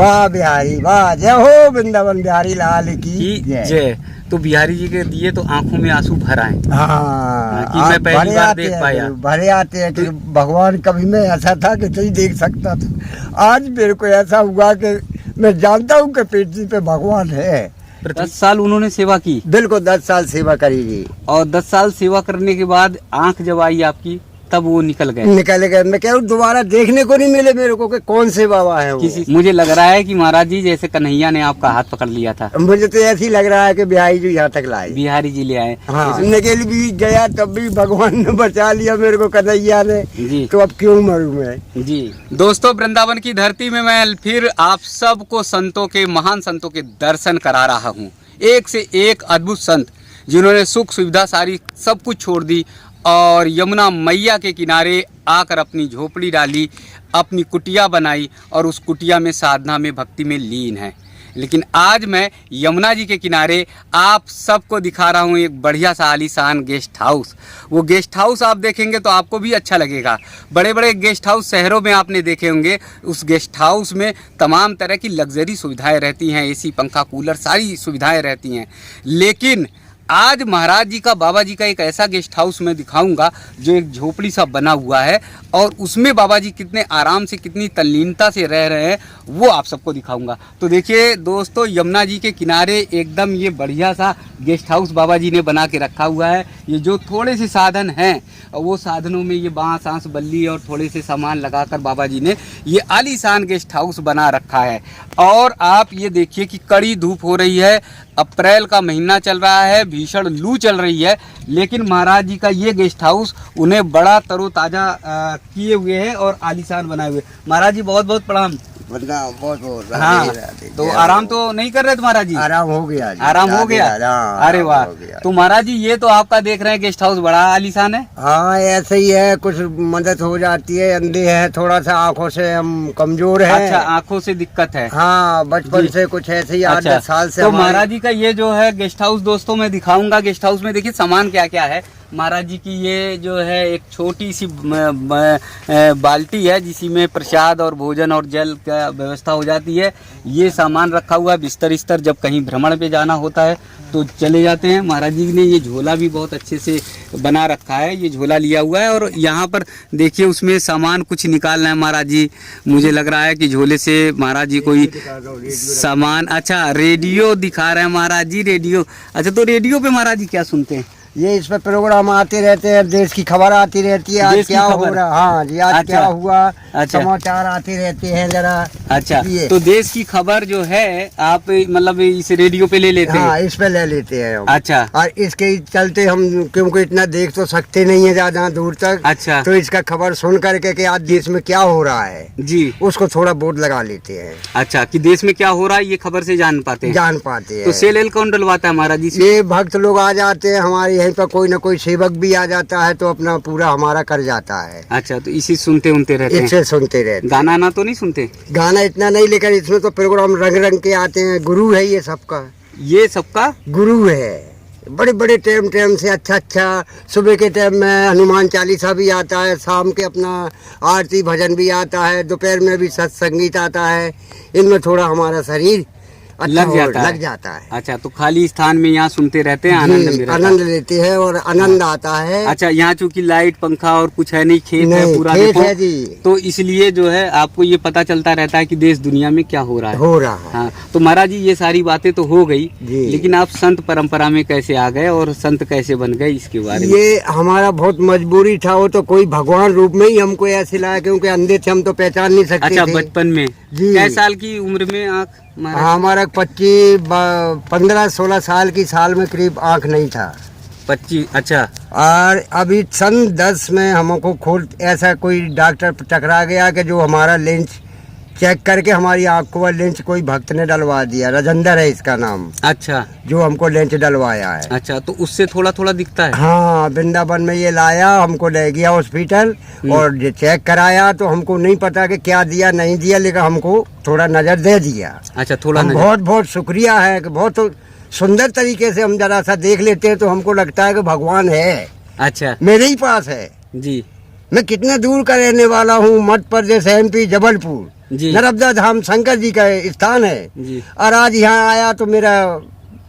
वाह बिहारी वाह, जय हो वृंदावन बिहारी लाल की जय। तो बिहारी जी के दिए तो आंखों में आंसू भर आए। हाँ, कि मैं पहली बार देख पाया। भरे आते हैं कि भगवान कभी मैं ऐसा था कि नहीं देख सकता था, आज मेरे को ऐसा हुआ कि मैं जानता हूँ कि पृथ्वी पे भगवान है। 10 साल उन्होंने सेवा की। बिल्कुल 10 साल सेवा करी जी। और 10 साल सेवा करने के बाद आंख जब आई आपकी तब वो निकल गए। मैं कह रहा हूँ दोबारा देखने को नहीं मिले मेरे को कि कौन से बाबा है वो। मुझे लग रहा है कि महाराज जी जैसे कन्हैया ने आपका हाथ पकड़ लिया था। मुझे तो ऐसे ही लग रहा है कि बिहारी जी यहाँ तक लाए। बिहारी जी ले आए। हाँ, सुनने के लिए भी गया तब भी भगवान ने बचा लिया मेरे को, कन्हैया ने जी। तो अब क्यों मरूं मैं जी। दोस्तों, वृंदावन की धरती में मैं फिर आप सबको संतों के, महान संतों के दर्शन करा रहा हूँ। एक से एक अद्भुत संत जिन्होंने सुख सुविधा सारी सब कुछ छोड़ दी और यमुना मैया के किनारे आकर अपनी झोपड़ी डाली, अपनी कुटिया बनाई और उस कुटिया में साधना में भक्ति में लीन है। लेकिन आज मैं यमुना जी के किनारे आप सबको दिखा रहा हूँ एक बढ़िया सा आलीशान गेस्ट हाउस। वो गेस्ट हाउस आप देखेंगे तो आपको भी अच्छा लगेगा। बड़े बड़े गेस्ट हाउस शहरों में आपने देखे होंगे, उस गेस्ट हाउस में तमाम तरह की लग्जरी सुविधाएं रहती हैं, एसी, पंखा, कूलर, सारी सुविधाएं रहती हैं। लेकिन आज महाराज जी का, बाबा जी का एक ऐसा गेस्ट हाउस मैं दिखाऊंगा जो एक झोपड़ी सा बना हुआ है और उसमें बाबा जी कितने आराम से, कितनी तल्लीनता से रह रहे हैं वो आप सबको दिखाऊंगा। तो देखिए दोस्तों, यमुना जी के किनारे एकदम ये बढ़िया सा गेस्ट हाउस बाबा जी ने बना के रखा हुआ है। ये जो थोड़े से साधन हैं वो साधनों में ये बांस, आंस, बल्ली और थोड़े से सामान लगाकर बाबा जी ने ये आलीशान गेस्ट हाउस बना रखा है। और आप ये देखिए कि कड़ी धूप हो रही है, अप्रैल का महीना चल रहा है, भीषण लू चल रही है, लेकिन महाराज जी का ये गेस्ट हाउस उन्हें बड़ा तरोताज़ा किए हुए हैं और आलीशान बनाए हुए। महाराज जी बहुत बहुत प्रणाम। बहुत बहुत। हाँ, तो आराम तो नहीं कर रहे थे महाराज जी? आराम हो गया जी। आराम हो गया। अरे वाह। तो महाराज जी ये तो आपका देख रहे हैं गेस्ट हाउस बड़ा आलीशान है। हाँ ऐसे ही है, कुछ मदद हो जाती है, अंधे है, थोड़ा सा आँखों से हम कमजोर है। अच्छा, आँखों से दिक्कत है। हाँ, बचपन से कुछ ऐसे ही 8-10 साल से। तो महाराज जी का ये जो है गेस्ट हाउस दोस्तों मैं दिखाऊंगा। गेस्ट हाउस में देखिए सामान क्या क्या है। महाराज जी की ये जो है एक छोटी सी बाल्टी है जिसमें प्रसाद और भोजन और जल का व्यवस्था हो जाती है। ये सामान रखा हुआ है, बिस्तर इस्तर जब कहीं भ्रमण पे जाना होता है तो चले जाते हैं। महाराज जी ने ये झोला भी बहुत अच्छे से बना रखा है, ये झोला लिया हुआ है और यहाँ पर देखिए उसमें सामान कुछ निकालना है महाराज जी। मुझे लग रहा है कि झोले से महाराज जी कोई सामान, अच्छा रेडियो दिखा रहे हैं महाराज जी, रेडियो। अच्छा, तो रेडियो पे महाराज जी क्या सुनते हैं? ये इस पर प्रोग्राम आते रहते हैं, देश की खबर आती रहती है, आज क्या हो रहा। हाँ जी, आज क्या हुआ, समाचार आते रहते हैं जरा। अच्छा, तो देश की खबर जो है आप मतलब इस रेडियो पे ले लेते हैं? हाँ, इस पे ले लेते हैं हम। अच्छा, और इसके चलते हम क्योंकि इतना देख तो सकते नहीं है ज्यादा दूर तक। अच्छा, तो इसका खबर सुन करके कि आज देश में क्या हो रहा है जी, उसको थोड़ा बोर्ड लगा लेते हैं। अच्छा, कि देश में क्या हो रहा है ये खबर से जान पाते हैं। तो सेल कौन डलवाता है महाराज जी? ये भक्त लोग आ जाते हैं हमारे यहीं पर, कोई ना कोई सेवक भी आ जाता है तो अपना पूरा हमारा कर जाता है। अच्छा, तो इसी सुनते रहते हैं? इससे सुनते रहते। गाना ना तो नहीं सुनते? गाना इतना नहीं, लेकिन इसमें तो प्रोग्राम रंग रंग के आते हैं। गुरु है ये सबका, ये सबका गुरु है। बड़े बड़े टाइम से अच्छा सुबह के टाइम में हनुमान चालीसा भी आता है, शाम के अपना आरती भजन भी आता है, दोपहर में भी सत्संगीत आता है। इनमें थोड़ा हमारा शरीर लग जाता है। अच्छा, तो खाली स्थान में यहाँ सुनते रहते हैं, आनंद लेते हैं और आनंद आता है। अच्छा, यहाँ चूंकि लाइट पंखा और कुछ है नहीं, खेत है पूरा, खेत है जी, तो इसलिए जो है आपको ये पता चलता रहता है कि देश दुनिया में क्या हो रहा है। हाँ, तो महाराज जी ये सारी बातें तो हो गई, लेकिन आप संत परंपरा में कैसे आ गए और संत कैसे बन गए इसके बारे में? ये हमारा बहुत मजबूरी था, वो तो कोई भगवान रूप में ही हमको ऐसे लाया, क्योंकि अंधे थे हम तो पहचान नहीं सकते। अच्छा, बचपन में कितने साल की उम्र में आँख? हमारा 15-16 साल की साल में करीब आँख नहीं था। 25? अच्छा। और अभी सन 10 में हमको खोल ऐसा कोई डॉक्टर टकरा गया कि जो हमारा लेंस चेक करके हमारी आँख को लेंस कोई भक्त ने डलवा दिया, राजेंद्र है इसका नाम। अच्छा, जो हमको लेंस डलवाया है। अच्छा, तो उससे थोड़ा थोड़ा दिखता है? हाँ, वृंदावन में ये लाया, हमको ले गया हॉस्पिटल और चेक कराया तो हमको नहीं पता कि क्या दिया नहीं दिया, लेकिन हमको थोड़ा नजर दे दिया। अच्छा, थोड़ा बहुत बहुत शुक्रिया है कि बहुत सुंदर तरीके से हम जरा सा देख लेते हैं तो हमको लगता है कि भगवान है। अच्छा, मेरे ही पास है जी। मैं कितने दूर का रहने वाला हूँ, मध्य प्रदेश MP जबलपुर, जी नर्मदा धाम शंकर जी का स्थान है। जी और आज यहाँ आया तो मेरा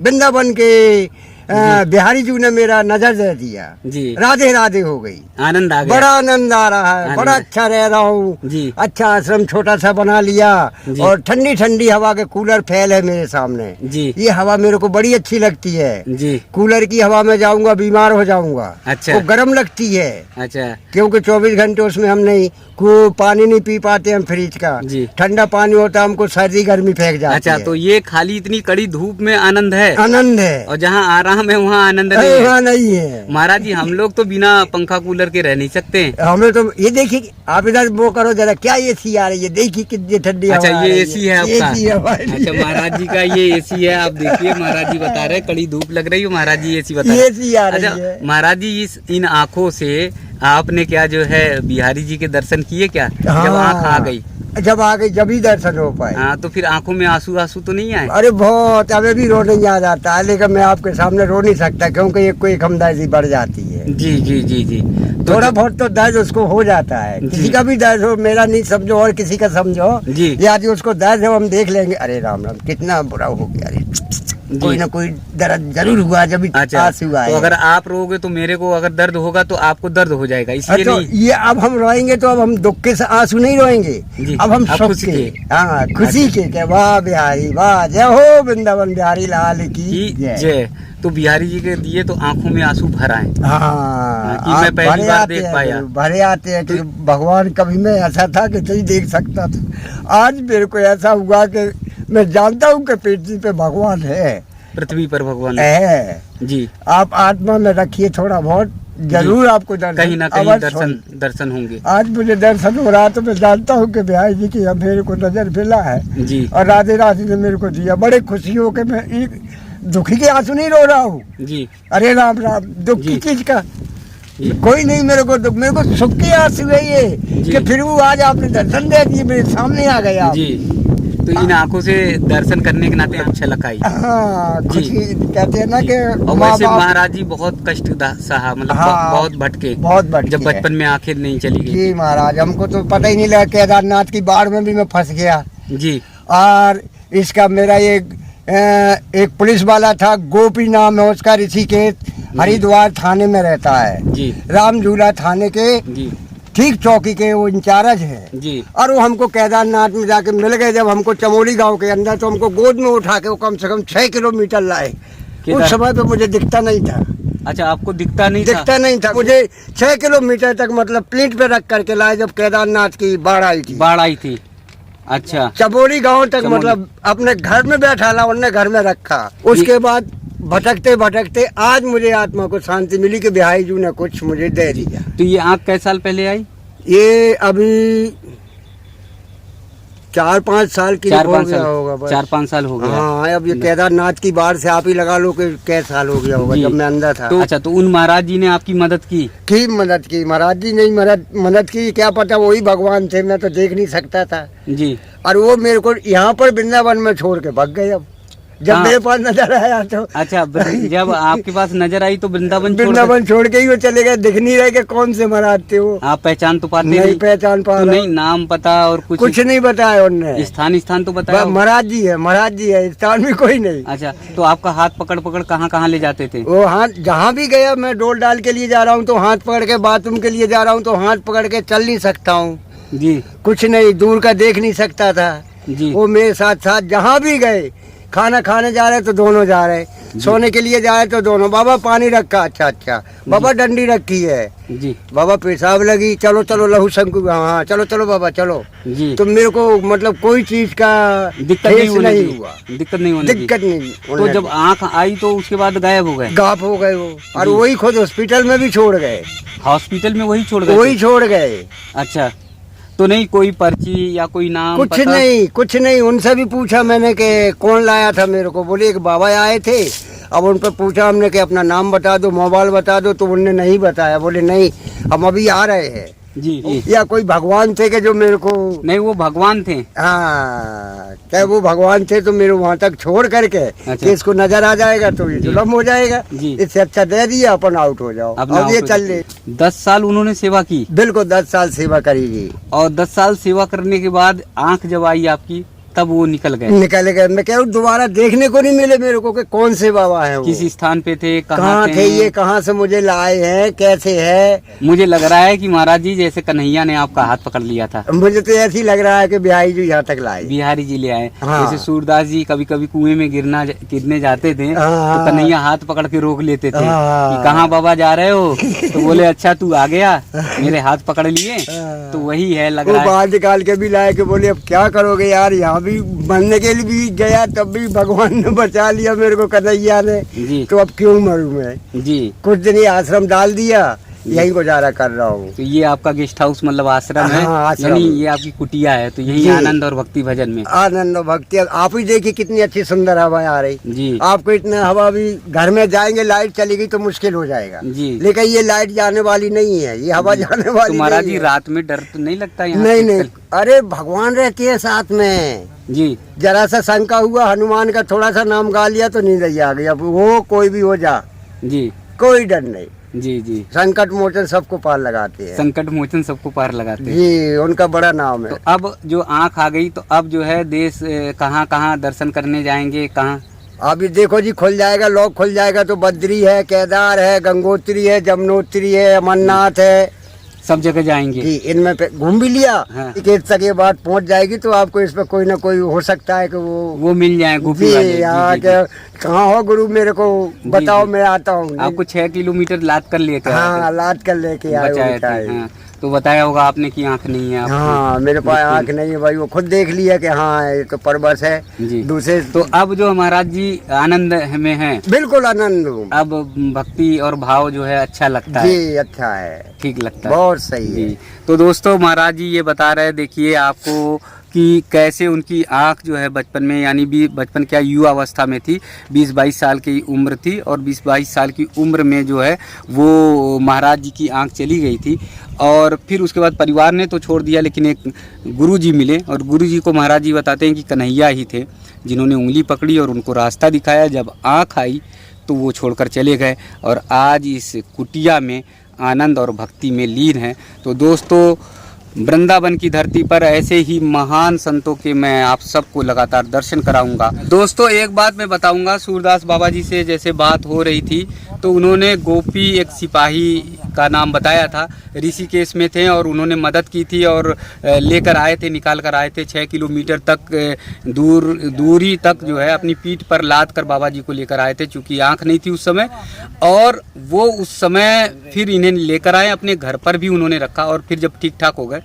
वृंदावन के बिहारी जी ने मेरा नजर दे दिया, जी राधे राधे हो गई, आनंद आ गया। बड़ा आनंद आ रहा है, आनंद बड़ा है। अच्छा रह रहा हूँ। जी अच्छा आश्रम छोटा सा बना लिया जी। और ठंडी ठंडी हवा के कूलर फैल है मेरे सामने। जी ये हवा मेरे को बड़ी अच्छी लगती है। जी कूलर की हवा में जाऊंगा बीमार हो जाऊंगा। अच्छा। वो गर्म लगती है अच्छा क्योंकि 24 घंटे उसमें हम नहीं को पानी नहीं पी पाते हम फ्रिज का। जी। ठंडा पानी होता हमको सर्दी गर्मी फेंक जाती अच्छा है। तो ये खाली इतनी कड़ी धूप में आनंद है आनंद है, और जहाँ आराम है वहाँ आनंद नहीं अरे है। वहाँ नहीं है। महाराज जी हम लोग तो बिना पंखा कूलर के रह नहीं सकते। हमें तो ये देखिए, आप इधर वो करो जरा, क्या एसी आ रही है, देखिए कितनी ठंडी अच्छा हवा आ ये रही एसी है आपका? एसी है हमारे लिए। अच्छा महाराज जी का ये एसी है। आप देखिए महाराज जी बता रहे हैं कड़ी धूप लग रही है, महाराज जी एसी बता रहे हैं। एसी आ रही अच्छा है। महाराज जी इन आँखों से आपने क्या जो है बिहारी जी के दर्शन किए क्या? जब आँख आ गई, जब आ गई जब ही दर्शन हो पाए। हाँ तो फिर आंखों में आंसू आंसू तो नहीं आए? अरे बहुत, हमें भी रोने याद आता है, लेकिन मैं आपके सामने रो नहीं सकता क्योंकि एक कोई हमदर्दी बढ़ जाती है। जी जी जी जी तो थोड़ा बहुत तो दर्द उसको हो जाता है, जी। किसी का भी दर्द हो, मेरा नहीं समझो और किसी का समझो जी। या जो उसको दर्द हो हम देख लेंगे, अरे राम राम कितना बुरा हो गया, अरे कोई ना कोई दर्द जरूर हुआ जब अच्छा आंसू आए। तो अगर आप रोगे तो मेरे को अगर दर्द होगा तो आपको दर्द हो जाएगा, इसलिए तो नहीं। ये अब हम रोएंगे तो अब हम दुख के आंसू नहीं रोएंगे, जी। अब हम अब सुख खुशी के, के। हाँ खुशी के वाह बिहारी वाह, जय हो वृंदावन बिहारी लाल की की जय। जय। तो बिहारी जी के दिए तो आंखों में आंसू भर आए। हाँ कि मैं पहली भरे बार आते देख हैं, पाया। भरे आते हैं कि भगवान कभी मैं ऐसा था कि नहीं देख सकता था, आज मेरे को ऐसा हुआ कि मैं जानता हूँ कि पृथ्वी पे भगवान है। पृथ्वी पर भगवान है जी। आप आत्मा में रखिए थोड़ा बहुत, जरूर आपको दर्शन कहीं ना कहीं अवश्य दर्शन होंगे। आज मुझे दर्शन हो रहा तो मैं जानता हूँ कि बिहारी जी की मेरे को नजर मिला है जी और राधे राधे ने मेरे को दिया। बड़े खुशी हो के मैं एक दुखी के आंसू नहीं रो रहा हूँ, जी अरे राम राम, दुख की जी। चीज का जी कोई नहीं मेरे को दुख, मेरे को सुख के आंसू है ये जी। कि फिर वो आज आपने दर्शन दे दिए, मेरे सामने आ गए आप। जी। तो इन आंखों से दर्शन करने के नाते अच्छा लगा ही। हाँ जी। खुशी कहते हैं ना कि और माँ वैसे बाप महाराज जी बहुत कष्ट सहा, मतलब हाँ, बहुत भटके, बहुत भटके जब बचपन में आंखें नहीं चली गई। जी महाराज, हमको तो पता ही नहीं लगा, केदारनाथ की बाढ़ में भी मैं फंस गया। जी और इसका मेरा एक पुलिस वाला था, गोपी नाम है उसका, ऋषिकेश हरिद्वार थाने में रहता है, जी राम झूला थाने के जी ठीक चौकी के वो इंचार्ज है। जी और वो हमको केदारनाथ में जाके मिल गए जब हमको चमोली गांव के अंदर, तो हमको गोद में उठा के वो कम से कम 6 किलोमीटर लाए। उस समय पे मुझे दिखता नहीं था, अच्छा आपको दिखता नहीं दिखता नहीं था मुझे 6 किलोमीटर तक, मतलब प्लेट पे रख करके लाए जब केदारनाथ की बाढ़ आई थी। बाढ़ आई थी? अच्छा चमोली गांव तक, चमोली। मतलब अपने घर में बैठा ला, उन्होंने घर में रखा। उसके बाद भटकते भटकते आज मुझे आत्मा को शांति मिली कि बिहारी जी ने कुछ मुझे दे दिया। तो ये आँख कैसे साल पहले आई? ये अभी 4-5 साल की हो गया होगा बस। 4-5 साल हो गया। हाँ अब ये केदारनाथ की बाढ़ से आप ही लगा लो कि कै साल हो गया होगा जी। जब मैं अंदर था। तो अच्छा तो उन महाराज जी ने आपकी मदद की मदद की, महाराज जी ने मदद की, क्या पता वही भगवान थे, मैं तो देख नहीं सकता था। जी। और वो मेरे को यहाँ पर वृंदावन में छोड़ के भाग गए। अब जब हाँ। मेरे पास नजर आया तो अच्छा जब आपके पास नजर आई तो वृंदावन छोड़ के ही वो चले गए, दिख नहीं रहे कि कौन से महाराज थे वो। आप पहचान तो पाते नहीं पहचान पा तो रहा, नहीं नाम पता और कुछ नहीं बताया उनने। स्थान तो बताया होगा। महाराज जी है, स्थान में कोई नहीं। अच्छा तो आपका हाथ पकड़ पकड़ कहाँ ले जाते थे? वो हाथ जहाँ भी गया, मैं डोल डाल के लिए जा रहा हूँ तो हाथ पकड़ के, बाथरूम के लिए जा रहा हूँ तो हाथ पकड़ के, चल नहीं सकता हूँ जी कुछ नहीं, दूर का देख नहीं सकता था। जी वो मेरे साथ साथ जहाँ भी गए, खाना खाने जा रहे तो दोनों जा रहे, सोने के लिए जा रहे तो दोनों। बाबा पानी रखा, अच्छा बाबा डंडी रखी है, जी बाबा पेशाब लगी, चलो लहू शंकु, हाँ चलो बाबा चलो। जी तो मेरे को मतलब कोई चीज का दिक्कत ठेस नहीं नहीं हुआ, दिक्कत नहीं होने दिक्कत नहीं। तो जब आँख आई तो उसके बाद गायब हो गए? गायब हो गए वो, और वही खुद हॉस्पिटल में भी छोड़ गए। हॉस्पिटल में वही छोड़ गए? वही छोड़ गए। अच्छा तो नहीं कोई पर्ची या कोई नाम कुछ पता? कुछ नहीं। उनसे भी पूछा मैंने कि कौन लाया था मेरे को, बोले एक बाबा आए थे। अब उन पर पूछा हमने कि अपना नाम बता दो, मोबाइल बता दो, तो उनने नहीं बताया, बोले नहीं हम अभी आ रहे हैं। जी जी। या कोई भगवान थे कि जो मेरे को, नहीं वो भगवान थे। हाँ क्या वो भगवान थे तो मेरे वहाँ तक छोड़ करके कि इसको नजर आ जाएगा तो ये जुल्म हो जाएगा, जी। इससे अच्छा दे दिया अपन आउट हो जाओ, अब ये चल ले। 10 साल उन्होंने सेवा की। बिल्कुल 10 साल सेवा करी जी। और 10 साल सेवा करने के बाद आंख जब आई आपकी तब वो निकल गए। मैं कह दोबारा देखने को नहीं मिले मेरे को कि कौन से बाबा हैं वो, किस स्थान पे थे, कहाँ थे ये, कहाँ से मुझे लाए हैं, कैसे है। मुझे लग रहा है कि महाराज जी जैसे कन्हैया ने आपका हाथ पकड़ लिया था। मुझे तो ऐसे ही लग रहा है कि बिहारी जी यहाँ तक लाए, बिहारी जी ले आए। हाँ। जैसे सूरदास जी कभी कभी कुएं में गिरने जाते थे हाँ। तो कन्हैया हाथ पकड़ के रोक लेते थे हाँ। कि कहाँ बाबा जा रहे हो, तो बोले अच्छा तू आ गया, मेरे हाथ पकड़ लिए। तो वही है लग रहा है। बाहर निकाल के भी लाए कि बोले अब क्या करोगे यार, यहाँ भी बनने के लिए भी गया तब भी भगवान ने बचा लिया मेरे को, कन्हैया ने, जी। तो अब क्यों मरूं मैं। जी। कुछ दिन ही आश्रम डाल दिया, यही गुजारा कर रहा हूँ। तो ये आपका गेस्ट हाउस मतलब आश्रम है। हाँ, आश्रम। यानी ये आपकी कुटिया है, तो यही जी। आनंद और भक्ति भजन में। आनंद और भक्ति, आप ही देखिए कितनी अच्छी सुंदर हवा आ रही। जी आपको इतना हवा भी, घर में जाएंगे लाइट चली गई तो मुश्किल हो जाएगा, जी। लेकिन ये लाइट जाने वाली नहीं है, ये हवा जाने वाली तो महाराज नहीं जी है। रात में डर तो नहीं लगता यहाँ? नहीं नहीं, अरे भगवान रहती है साथ में। जी। जरा सा शंका हुआ, हनुमान का थोड़ा सा नाम गा लिया तो नींद ही आ गई। अब वो कोई भी हो जा, जी कोई डर नहीं। जी जी। संकट मोचन सबको पार लगाते हैं। संकट मोचन सबको पार लगाते हैं। जी, उनका बड़ा नाम है। तो अब जो आंख आ गई तो अब जो है देश कहाँ कहाँ दर्शन करने जाएंगे, कहाँ? अभी देखो जी, खुल जाएगा, लॉक खुल जाएगा तो बद्री है, केदार है, गंगोत्री है, जमुनोत्री है, अमरनाथ है, सब जगह जाएंगे। जी। इनमें पे घूम भी लिया। हाँ। टिकट तक ये बात पहुंच जाएगी तो आपको इस पे कोई ना कोई हो सकता है कि वो मिल जाए गोपी जी। वाले। यहाँ जी, जी, के कहाँ हो गुरु, मेरे को बताओ, जी। मैं आता हूँ। आपको 6 किलोमीटर लाद कर लेकर हाँ, लाद कर लेके आए बचाए उनका थे। ही। हाँ, तो बताया होगा आपने कि आंख नहीं है आपको। हाँ, मेरे पास आँख नहीं है भाई, वो खुद देख लिया कि हाँ ये तो परबस है। जी। दूसरे तो अब जो महाराज जी आनंद में हैं, बिल्कुल आनंद हूँ। अब भक्ति और भाव जो है अच्छा लगता है। जी, अच्छा है, ठीक लगता है। बहुत सही है। जी। तो दोस्तों महाराज जी ये बता रहे, देखिए आपको कि कैसे उनकी आंख जो है बचपन में, यानी भी बचपन क्या युवा अवस्था में थी, 20-22 साल की उम्र थी, और 20-22 साल की उम्र में जो है वो महाराज जी की आंख चली गई थी। और फिर उसके बाद परिवार ने तो छोड़ दिया, लेकिन एक गुरुजी मिले, और गुरुजी को महाराज जी बताते हैं कि कन्हैया ही थे जिन्होंने उंगली पकड़ी और उनको रास्ता दिखाया। जब आँख आई तो वो छोड़कर चले गए, और आज इस कुटिया में आनंद और भक्ति में लीन है। तो दोस्तों वृंदावन की धरती पर ऐसे ही महान संतों के मैं आप सबको लगातार दर्शन कराऊंगा। दोस्तों एक बात मैं बताऊंगा, सूरदास बाबा जी से जैसे बात हो रही थी तो उन्होंने गोपी एक सिपाही का नाम बताया था, ऋषिकेश में थे और उन्होंने मदद की थी और लेकर आए थे, निकाल कर आए थे 6 किलोमीटर तक दूरी तक जो है अपनी पीठ पर लाद कर बाबा जी को लेकर आए थे, चूँकि आँख नहीं थी उस समय। और वो उस समय फिर इन्हें लेकर आए, अपने घर पर भी उन्होंने रखा, और फिर जब ठीक ठाक हो गए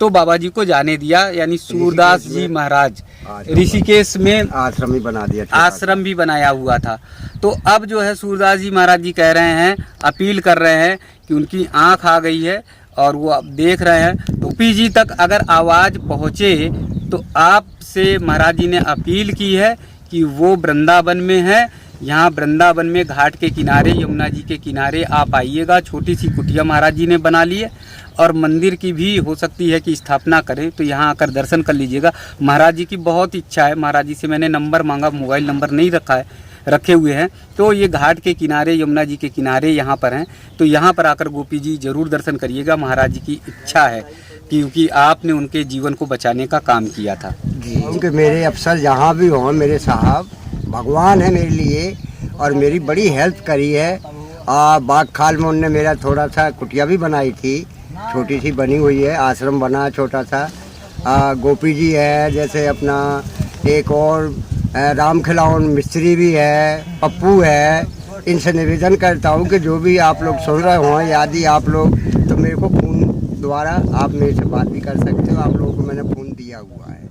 तो बाबा जी को जाने दिया। यानी सूरदास जी महाराज ऋषिकेश में आश्रम ही बना दिया, आश्रम भी बनाया हुआ था। तो अब जो है सूरदास जी महाराज जी कह रहे हैं, अपील कर रहे हैं कि उनकी आंख आ गई है और वो अब देख रहे हैं। तो गोपी जी तक अगर आवाज़ पहुँचे तो आपसे महाराज जी ने अपील की है कि वो वृंदावन में है, यहाँ वृंदावन में घाट के किनारे, यमुना जी के किनारे आप आइएगा। छोटी सी कुटिया महाराज जी ने बना ली है, और मंदिर की भी हो सकती है कि स्थापना करें, तो यहाँ आकर दर्शन कर लीजिएगा। महाराज जी की बहुत इच्छा है, महाराज जी से मैंने नंबर मांगा, मोबाइल नंबर नहीं रखे हुए हैं। तो ये घाट के किनारे, यमुना जी के किनारे यहाँ पर हैं, तो यहाँ पर आकर गोपी जी जरूर दर्शन करिएगा। महाराज जी की इच्छा है क्योंकि आपने उनके जीवन को बचाने का काम किया था। जी, क्योंकि मेरे अफसर जहाँ भी हों, मेरे साहब भगवान है मेरे लिए, और मेरी बड़ी हेल्प करी है। बाग खाल में उनने मेरा थोड़ा सा कुटिया भी बनाई थी, छोटी सी बनी हुई है, आश्रम बना छोटा सा। गोपी जी है, जैसे अपना एक और राम खिलावन मिस्त्री भी है, पप्पू है। इनसे निवेदन करता हूँ कि जो भी आप लोग सुन रहे हों, यदि आप लोग, तो मेरे को फ़ोन द्वारा आप मेरे से बात भी कर सकते हो। आप लोगों को मैंने फ़ोन दिया हुआ है।